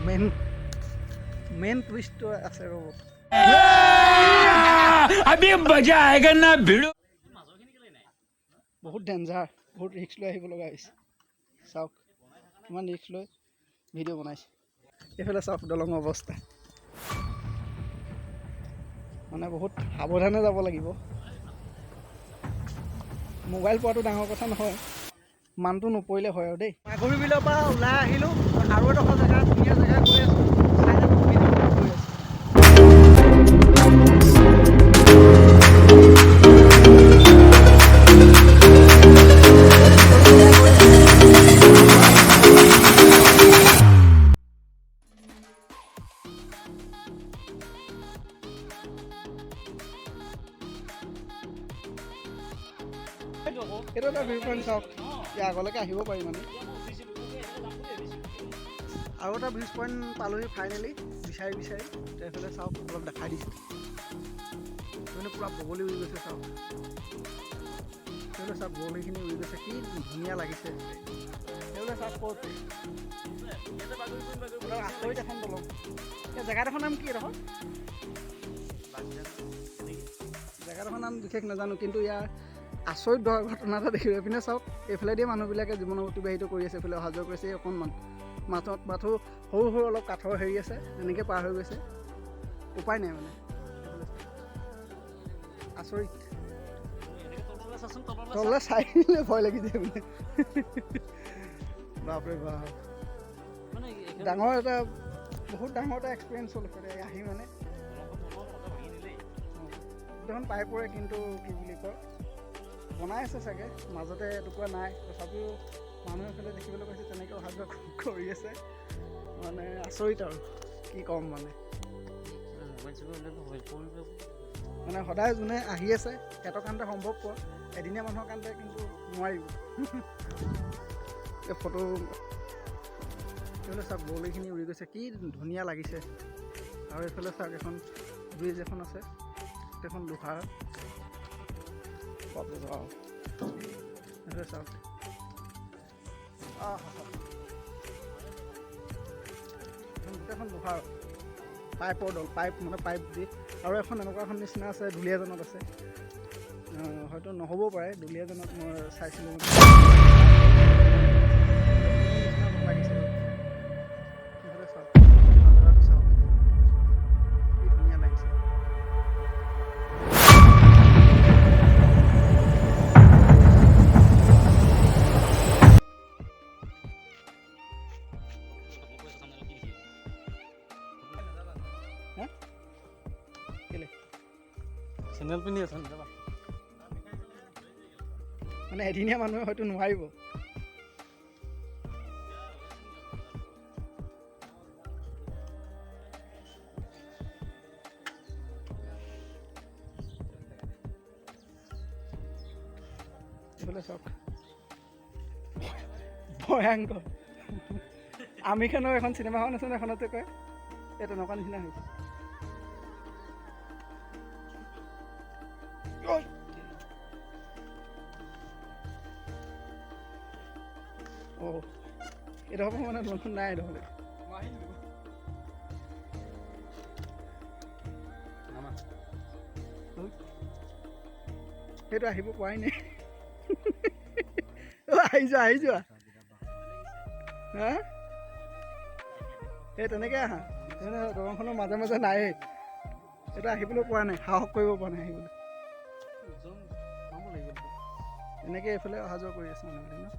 main twist আছে ৰ'ব अभी मजा आएगा ना भिड़ो বহুত ডেঞ্জাৰ বহুত ৰিস্ক লৈ আহিব লগা হৈছে চাওক ইমান ৰিস্ক লৈ ভিডিঅ' বনাইছে এইফালে চাওক দলঙৰ অৱস্থা মানে বহুত সাৱধানে যাব লাগিব মোবাইল পোৱাটো ডাঙৰ কথা নহয় মানটো নপৰিলে হয় আৰু দেই মাগুৰী বিলৰ পৰা ওলাই আহিলোঁ আৰু এডোখৰ জেগা ধুনীয়া জেগা গৈ আছোঁ চাই যাব ভিডিঅ' গৈ আছোঁ এইটো এটা ভিউ পইণ্ট চাওক ইয়াৰ আগলৈকে আহিব পাৰি মানে আৰু এটা ভিউ পইণ্ট পালোহি ফাইনেলি বিচাৰি এইফালে চাওক অলপ দেখাই দিছোঁ মানে পূৰা বগলী উৰি গৈছে চাওক সেইফালে চাওক বগলীখিনি উৰি গৈছে কি ধুনীয়া লাগিছে সেইফালে চাওক ক'ত আচৰিত এখন দলং এই জেগাডোখৰ নাম কি এডোখৰ জেগাডোখৰ নাম বিশেষ নাজানো কিন্তু ইয়াৰ আচৰিত ঘটনা এটা দেখিব এইপিনে চাওক এইফালেদি মানুহবিলাকে জীৱন অতিবাহিত কৰি আছে এইফালে অহা যোৱা কৰিছে অকণমান মাথো সৰু অলপ কাঠৰ হেৰি আছে এনেকৈ পাৰ হৈ গৈছে উপায় নাই মানে আচৰিত তললৈ চাই দিলে ভয় লাগি যায় মানে বাপৰে বাপ ডাঙৰ এটা বহুত ডাঙৰ এটা এক্সপিৰিয়েঞ্চ হ'ল আহি মানে গোটেইখন পাই পৰে কিন্তু কি বুলি কয় বনাই আছে চাগে মাজতে এটুকুৰা নাই তথাপিও মানুহে এইফালে দেখিবলৈ পাইছে তেনেকৈ অহা যোৱা কৰি আছে মানে আচৰিত আৰু কি ক'ম মানে সদায় যোনে আহি আছে সিহঁতৰ কাৰণতে সম্ভৱ পোৱা এদিনীয়া মানুহৰ কাৰণতে কিন্তু নোৱাৰিব এই ফটো এইফালে চাওক বগলীখিনি উৰি গৈছে কি ধুনীয়া লাগিছে আৰু এইফালে চাওক এখন ব্ৰিজ এখন আছে এখন লোহাৰ চাওক গোটেইখন লোহাৰ পাইপৰ দল পাইপ দি আৰু এখন এনেকুৱা এখন নিচিনা আছে দুলীয়াজনত আছে হয়তো নহ'বও পাৰে দুলীয়াজনত মই চাইছিলোঁ লাগিছে চাওক চাওক কি ধুনীয়া লাগিছে চেনেল পিন্ধি আছে মানে এদিনীয়া মানুহে হয়তো নোৱাৰিব এইফালে চাওক ভয়ংকৰ আমিৰ খানৰ এখন চিনেমাখন আছে এখনতে কয় এই তেনেকুৱা নিচিনা হৈছে এইডোখৰ মানে নতুন নাই এইডোখৰলৈ সেইটো আহিব পোৱাই নাই আহি যোৱা হা এই তেনেকৈ আহা দলংখনৰ মাজে মাজে নায়েই সেইটো আহিবলৈ পোৱা নাই সাহস কৰিব পৰা নাই আহিবলৈ এনেকৈ এইফালে অহা যোৱা কৰি আছে মানুহবিলাক ন